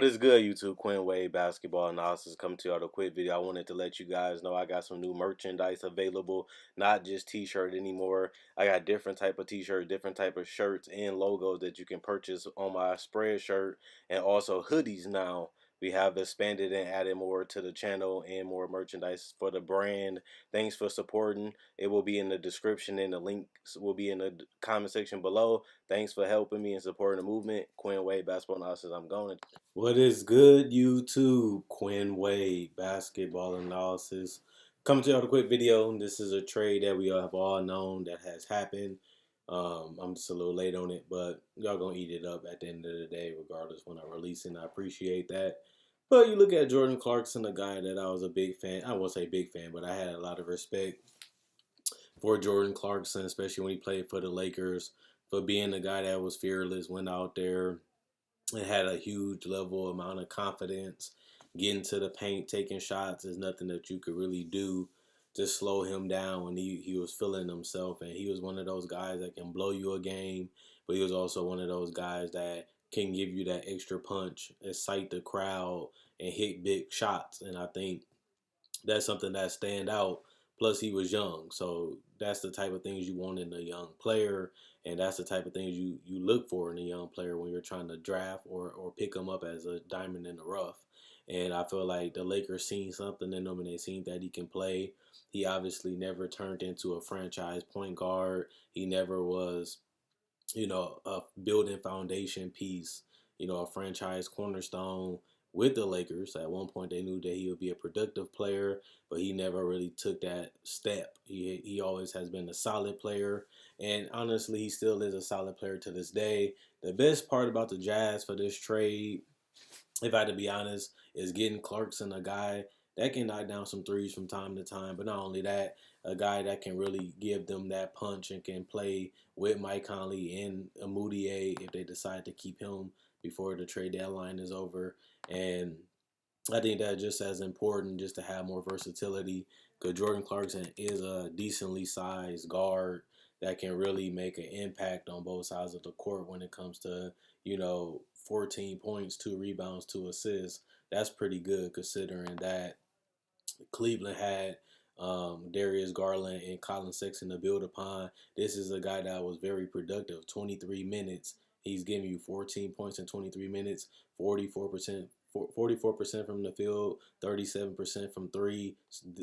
is good, YouTube? Quinn Wade Basketball Analysis coming to you with a quick video. I wanted to let you guys know I got some new merchandise available, not just t-shirt anymore. I got different type of t-shirt, different type of shirts and logos that you can purchase on my spread shirt, and also hoodies now. We have expanded and added more to the channel and more merchandise for the brand. Thanks for supporting. It will be in the description and the links will be in the comment section below. Thanks for helping me and supporting the movement. Quinn Wade Basketball Analysis. I'm going. What is good, YouTube? Quinn Wade Basketball Analysis. Coming to you with a quick video. This is a trade that we have all known that has happened. I'm just a little late on it, but y'all gonna eat it up at the end of the day, regardless when I release it. And I appreciate that. But you look at Jordan Clarkson, a guy that I was a big fan. I won't say big fan, but I had a lot of respect for Jordan Clarkson, especially when he played for the Lakers, for being the guy that was fearless, went out there and had a huge level amount of confidence. Getting to the paint, taking shots is nothing that you could really do to slow him down when he was feeling himself. And he was one of those guys that can blow you a game, but he was also one of those guys that can give you that extra punch, excite the crowd, and hit big shots. And I think that's something that stand out. Plus, he was young, so that's the type of things you want in a young player, and that's the type of things you look for in a young player when you're trying to draft or pick him up as a diamond in the rough. And I feel like the Lakers seen something in him, and they seen that he can play. He obviously never turned into a franchise point guard. He never was, a building foundation piece, a franchise cornerstone with the Lakers. At one point, they knew that he would be a productive player, but he never really took that step. He always has been a solid player, and honestly, he still is a solid player to this day. The best part about the Jazz for this trade, if I had to be honest, is getting Clarkson, a guy that can knock down some threes from time to time. But not only that, a guy that can really give them that punch and can play with Mike Conley and Moutier if they decide to keep him before the trade deadline is over. And I think that's just as important, just to have more versatility, because Jordan Clarkson is a decently sized guard that can really make an impact on both sides of the court when it comes to, 14 points, 2 rebounds, 2 assists. That's pretty good considering that Cleveland had Darius Garland and Colin Sexton to build upon. This is a guy that was very productive. 23 minutes. He's giving you 14 points in 23 minutes, 44% from the field, 37% from three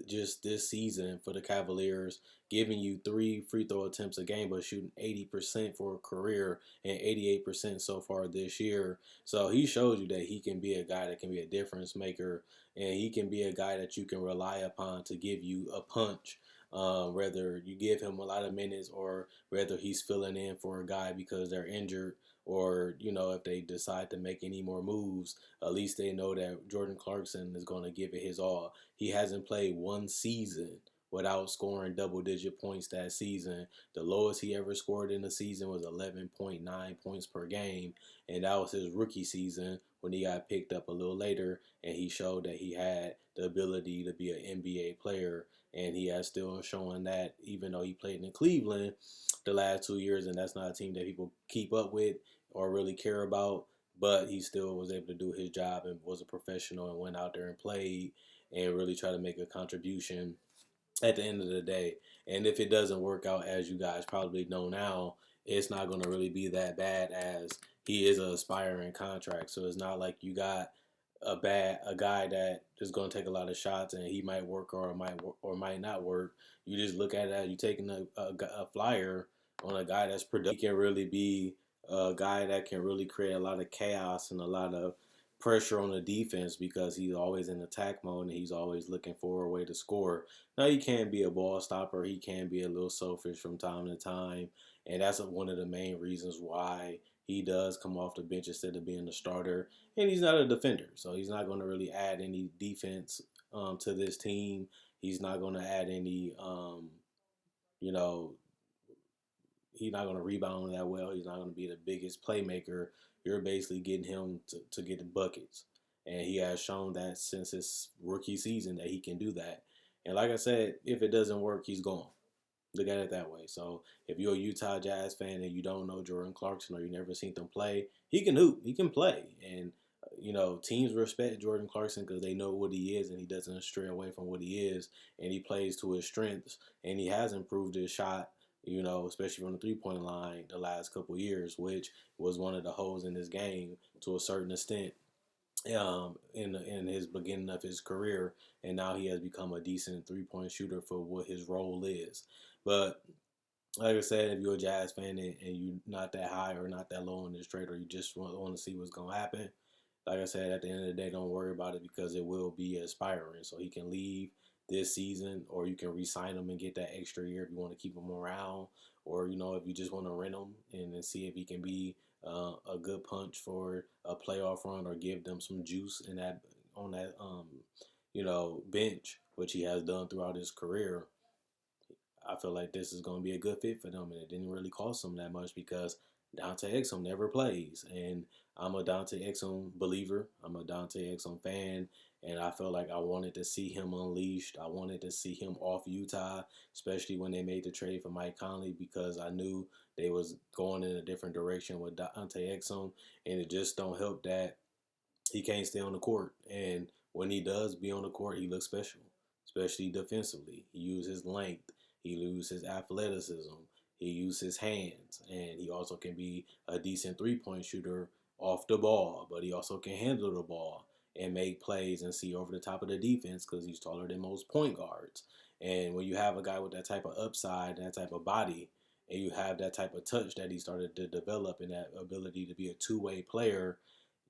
just this season for the Cavaliers, giving you 3 free throw attempts a game, but shooting 80% for a career and 88% so far this year. So he shows you that he can be a guy that can be a difference maker, and he can be a guy that you can rely upon to give you a punch. Whether you give him a lot of minutes or whether he's filling in for a guy because they're injured, or if they decide to make any more moves, at least they know that Jordan Clarkson is going to give it his all. He hasn't played one season without scoring double-digit points that season. The lowest he ever scored in the season was 11.9 points per game, and that was his rookie season when he got picked up a little later, and he showed that he had the ability to be an NBA player, and he has still showing that even though he played in Cleveland the last 2 years, and that's not a team that people keep up with or really care about, but he still was able to do his job and was a professional and went out there and played and really try to make a contribution at the end of the day. And if it doesn't work out, as you guys probably know now, it's not going to really be that bad, as he is an aspiring contract. So it's not like you got a guy that is going to take a lot of shots and he might work or might not work. You just look at it as you taking a flyer on a guy that's productive. He can really be a guy that can really create a lot of chaos and a lot of pressure on the defense, because he's always in attack mode and he's always looking for a way to score. Now, he can be a ball stopper. He can be a little selfish from time to time, and that's one of the main reasons why he does come off the bench instead of being the starter. And he's not a defender, so he's not going to really add any defense to this team. He's not going to add any, you know, he's not going to rebound that well. He's not going to be the biggest playmaker. You're basically getting him to get the buckets. And he has shown that since his rookie season that he can do that. And like I said, if it doesn't work, he's gone. Look at it that way. So if you're a Utah Jazz fan and you don't know Jordan Clarkson or you never seen them play, he can hoop. He can play. And Teams respect Jordan Clarkson because they know what he is and he doesn't stray away from what he is and he plays to his strengths and he has improved his shot, especially from the 3 point line the last couple years, which was one of the holes in his game to a certain extent in his beginning of his career, and now he has become a decent 3 point shooter for what his role is. But like I said, if you're a Jazz fan and you're not that high or not that low in this trade, or you just want to see what's going to happen, like I said, at the end of the day, don't worry about it because it will be expiring. So he can leave this season, or you can re-sign him and get that extra year if you want to keep him around, or if you just want to rent him and then see if he can be a good punch for a playoff run or give them some juice in that on that bench, which he has done throughout his career. I feel like this is going to be a good fit for them, and it didn't really cost them that much because Dante Exum never plays, and I'm a Dante Exum believer. I'm a Dante Exum fan, and I feel like I wanted to see him unleashed. I wanted to see him off Utah, especially when they made the trade for Mike Conley because I knew they was going in a different direction with Dante Exum, and it just don't help that he can't stay on the court. And when he does be on the court, he looks special, especially defensively. He uses his length, he uses his athleticism, he uses his hands, and he also can be a decent 3 point shooter off the ball, but he also can handle the ball and make plays and see over the top of the defense because he's taller than most point guards. And when you have a guy with that type of upside, that type of body, and you have that type of touch that he started to develop and that ability to be a two-way player,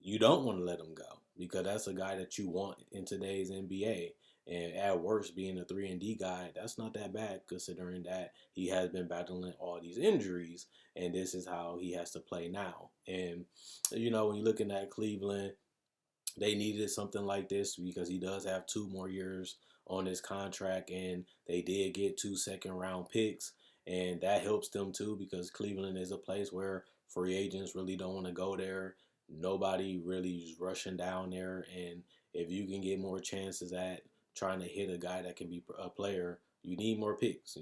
you don't want to let him go because that's a guy that you want in today's NBA. And at worst, being a 3 and D guy, that's not that bad considering that he has been battling all these injuries, and this is how he has to play now. And when you're looking at Cleveland, they needed something like this because he does have 2 more years on his contract, and they did get 2 second-round picks, and that helps them too because Cleveland is a place where free agents really don't want to go there. Nobody really is rushing down there, and if you can get more chances at trying to hit a guy that can be a player, you need more picks.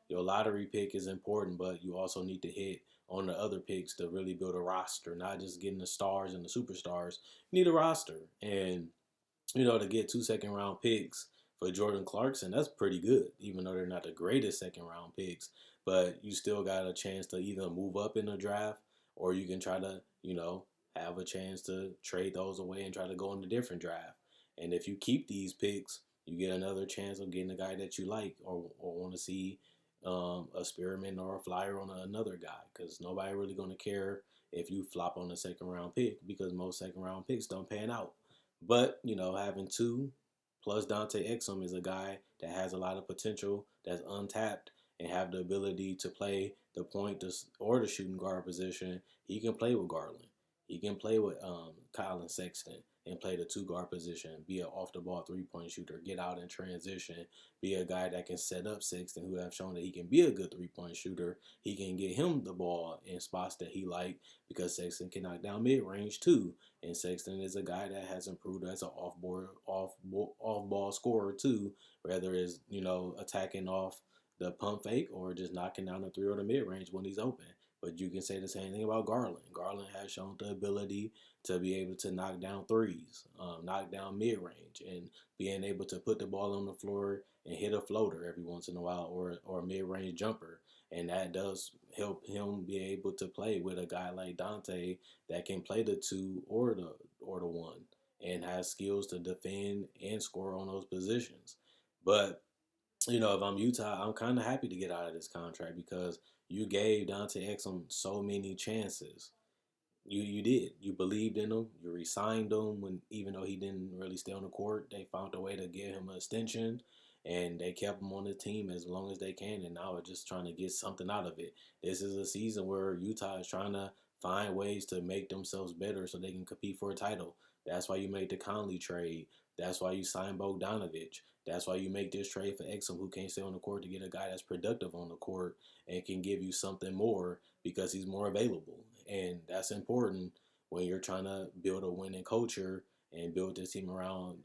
Your lottery pick is important, but you also need to hit on the other picks to really build a roster, not just getting the stars and the superstars. You need a roster. And, to get 2 second-round picks for Jordan Clarkson, that's pretty good, even though they're not the greatest second-round picks. But you still got a chance to either move up in the draft or you can try to, have a chance to trade those away and try to go in a different draft. And if you keep these picks, you get another chance of getting a guy that you like or want to see a spearman or a flyer on another guy because nobody really going to care if you flop on a second-round pick because most second-round picks don't pan out. But, having two plus Dante Exum is a guy that has a lot of potential that's untapped and have the ability to play the point or the shooting guard position. He can play with Garland. He can play with Colin Sexton and play the two guard position, be an off the ball 3 point shooter, get out in transition, be a guy that can set up Sexton, who have shown that he can be a good 3 point shooter. He can get him the ball in spots that he like because Sexton can knock down mid range too. And Sexton is a guy that has improved as an off ball scorer too, whether it's attacking off the pump fake or just knocking down the three or the mid range when he's open. But you can say the same thing about Garland. Garland has shown the ability to be able to knock down threes, knock down mid range, and being able to put the ball on the floor and hit a floater every once in a while or a mid range jumper. And that does help him be able to play with a guy like Dante that can play the two or the one and has skills to defend and score on those positions. But if I'm Utah, I'm kind of happy to get out of this contract because you gave Dante Exum so many chances. You did. You believed in him. You re-signed him when even though he didn't really stay on the court, they found a way to give him an extension, and they kept him on the team as long as they can. And now we're just trying to get something out of it. This is a season where Utah is trying to find ways to make themselves better so they can compete for a title. That's why you made the Conley trade. That's why you signed Bogdanovich. That's why you make this trade for Exum, who can't stay on the court, to get a guy that's productive on the court and can give you something more because he's more available. And that's important when you're trying to build a winning culture and build this team around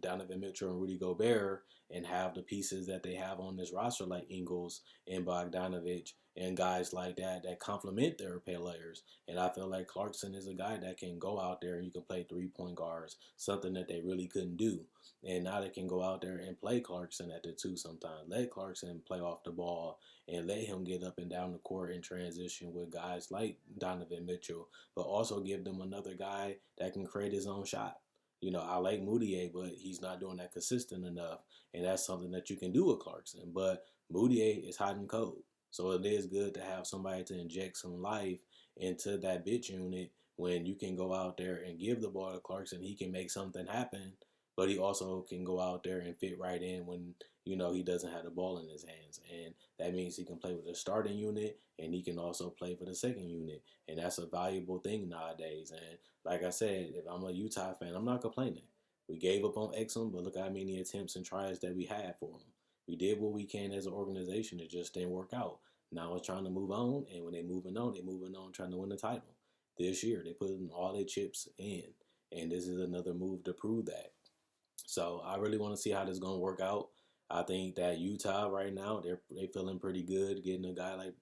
Donovan Mitchell and Rudy Gobert and have the pieces that they have on this roster, like Ingles and Bogdanovich and guys like that that complement their players. And I feel like Clarkson is a guy that can go out there and you can play 3 point guards, something that they really couldn't do. And now they can go out there and play Clarkson at the two sometimes. Let Clarkson play off the ball and let him get up and down the court and transition with guys like Donovan Mitchell, but also give them another guy that can create his own shot. I like Moutier, but he's not doing that consistent enough. And that's something that you can do with Clarkson. But Moutier is hot and cold. So it is good to have somebody to inject some life into that bitch unit when you can go out there and give the ball to Clarkson. He can make something happen, but he also can go out there and fit right in when, he doesn't have the ball in his hands. And that means he can play with the starting unit and he can also play for the second unit. And that's a valuable thing nowadays. And like I said, if I'm a Utah fan, I'm not complaining. We gave up on Exum, but look how many attempts and tries that we had for him. We did what we can as an organization. It just didn't work out. Now it's trying to move on, and when they're moving on trying to win the title. This year, they put in all their chips in, and this is another move to prove that. So I really want to see how this is going to work out. I think that Utah right now they feeling pretty good getting a guy like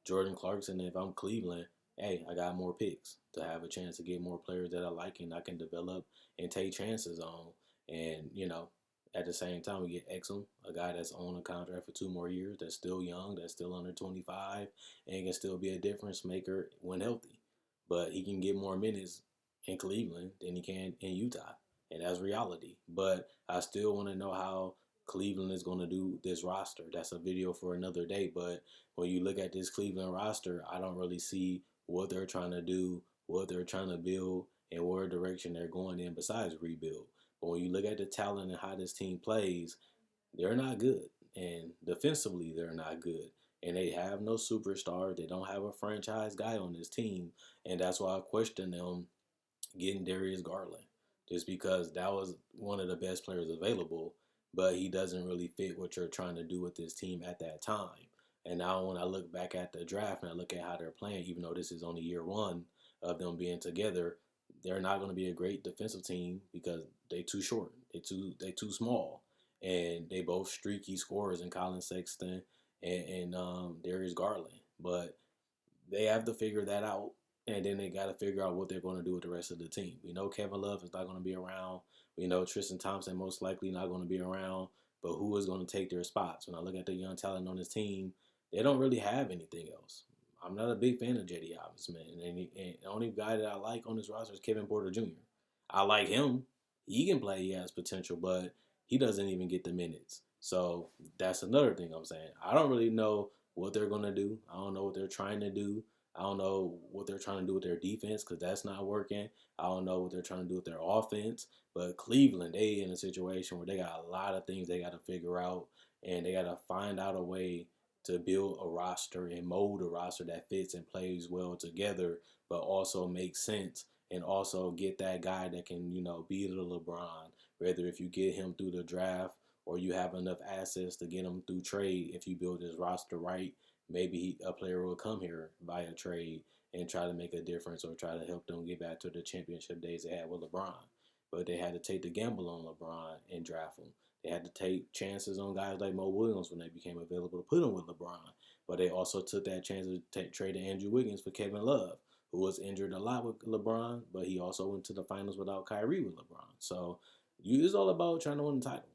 Jordan Clarkson. If I'm Cleveland, hey, I got more picks to have a chance to get more players that I like and I can develop and take chances on. And at the same time, we get Exum, a guy that's on a contract for 2 more years, that's still young, that's still under 25, and can still be a difference maker when healthy. But he can get more minutes in Cleveland than he can in Utah, and that's reality. But I still want to know how Cleveland is going to do this roster. That's a video for another day. But when you look at this Cleveland roster, I don't really see what they're trying to do, what they're trying to build, and what direction they're going in besides rebuild. But when you look at the talent and how this team plays, they're not good. And defensively, they're not good. And they have no superstar. They don't have a franchise guy on this team. And that's why I question them getting Darius Garland, just because that was one of the best players available, but he doesn't really fit what you're trying to do with this team at that time. And now when I look back at the draft and I look at how they're playing, even though this is only year one of them being together, they're not going to be a great defensive team because they too short, they too small, and they both streaky scorers in Colin Sexton and Darius Garland. But they have to figure that out, and then they got to figure out what they're going to do with the rest of the team. We know Kevin Love is not going to be around. We know Tristan Thompson most likely not going to be around. But who is going to take their spots? When I look at the young talent on this team, they don't really have anything else. I'm not a big fan of Jetty Obvious, man. And the only guy that I like on this roster is Kevin Porter Jr. I like him. He can play. He has potential, but he doesn't even get the minutes. So that's another thing I'm saying. I don't really know what they're going to do. I don't know what they're trying to do. I don't know what they're trying to do with their defense because that's not working. I don't know what they're trying to do with their offense. But Cleveland, they in a situation where they got a lot of things they got to figure out, and they got to find out a way to build a roster and mold a roster that fits and plays well together, but also makes sense and also get that guy that can, be the LeBron. Whether if you get him through the draft or you have enough assets to get him through trade, if you build his roster right, maybe a player will come here by a trade and try to make a difference or try to help them get back to the championship days they had with LeBron. But they had to take the gamble on LeBron and draft him. They had to take chances on guys like Mo Williams when they became available to put him with LeBron. But they also took that chance to trade Andrew Wiggins for Kevin Love, who was injured a lot with LeBron, but he also went to the finals without Kyrie with LeBron. So it's all about trying to win the title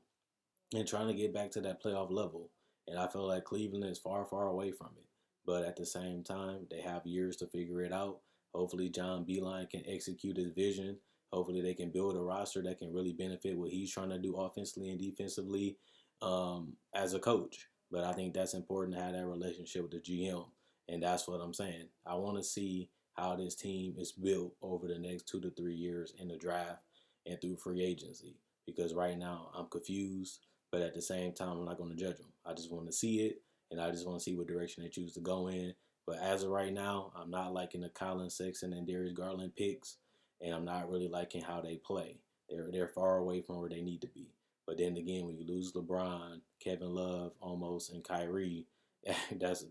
and trying to get back to that playoff level. And I feel like Cleveland is far, far away from it. But at the same time, they have years to figure it out. Hopefully, John Beeline can execute his vision. Hopefully, they can build a roster that can really benefit what he's trying to do offensively and defensively as a coach. But I think that's important to have that relationship with the GM. And that's what I'm saying. I want to see how this team is built over the next 2 to 3 years in the draft and through free agency. Because right now, I'm confused, but at the same time, I'm not going to judge them. I just want to see it, and I just want to see what direction they choose to go in. But as of right now, I'm not liking the Colin Sexton and Darius Garland picks, and I'm not really liking how they play. They're far away from where they need to be. But then again, when you lose LeBron, Kevin Love, almost, and Kyrie, that's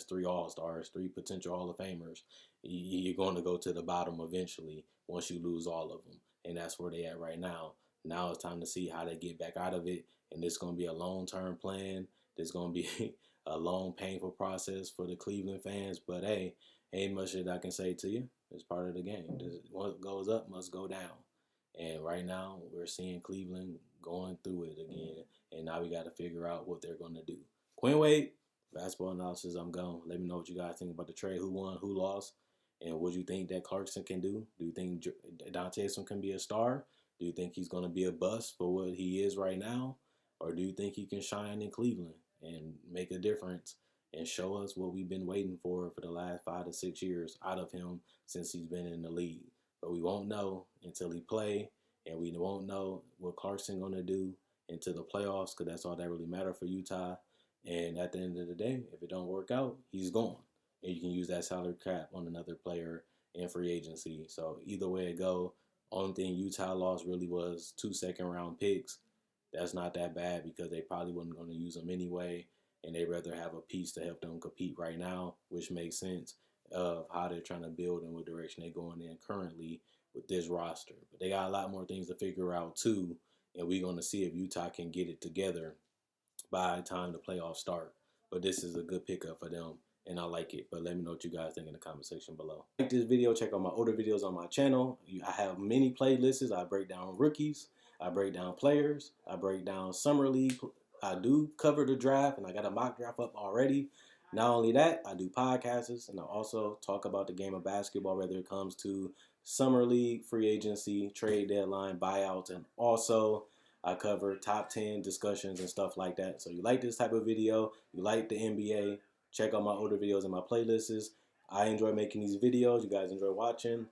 3 All-Stars, 3 potential Hall of Famers. You're going to go to the bottom eventually once you lose all of them, and that's where they at right now. Now it's time to see how they get back out of it and it's going to be a long-term plan. There's going to be a long, painful process for the Cleveland fans. But hey, ain't much that I can say to you. It's part of the game. What goes up must go down. And right now, we're seeing Cleveland going through it again. And now we got to figure out what they're going to do. Quinn Wade, basketball analysis, I'm gone. Let me know what you guys think about the trade. Who won, who lost, and what do you think that Clarkson can do? Do you think Dante Exum can be a star? Do you think he's going to be a bust for what he is right now? Or do you think he can shine in Cleveland and make a difference and show us what we've been waiting for the last 5 to 6 years out of him since he's been in the league? But we won't know until he play, and we won't know what Clarkson going to do into the playoffs, because that's all that really matters for Utah. And at the end of the day, if it don't work out, he's gone. And you can use that salary cap on another player in free agency. So either way it go, only thing Utah lost really was 2 second-round picks. That's not that bad because they probably wasn't going to use them anyway, and they'd rather have a piece to help them compete right now, which makes sense of how they're trying to build and what direction they're going in currently with this roster. But they got a lot more things to figure out too, and we're going to see if Utah can get it together by the time the playoffs start. But this is a good pickup for them, and I like it. But let me know what you guys think in the comment section below. Like this video, check out my older videos on my channel. I have many playlists. I break down rookies, I break down players, I break down summer league. I do cover the draft, and I got a mock draft up already. Not only that, I do podcasts, and I also talk about the game of basketball, whether it comes to summer league, free agency, trade deadline, buyouts, and also I cover top 10 discussions and stuff like that. So you like this type of video, you like the NBA, check out my older videos and my playlists. I enjoy making these videos. You guys enjoy watching.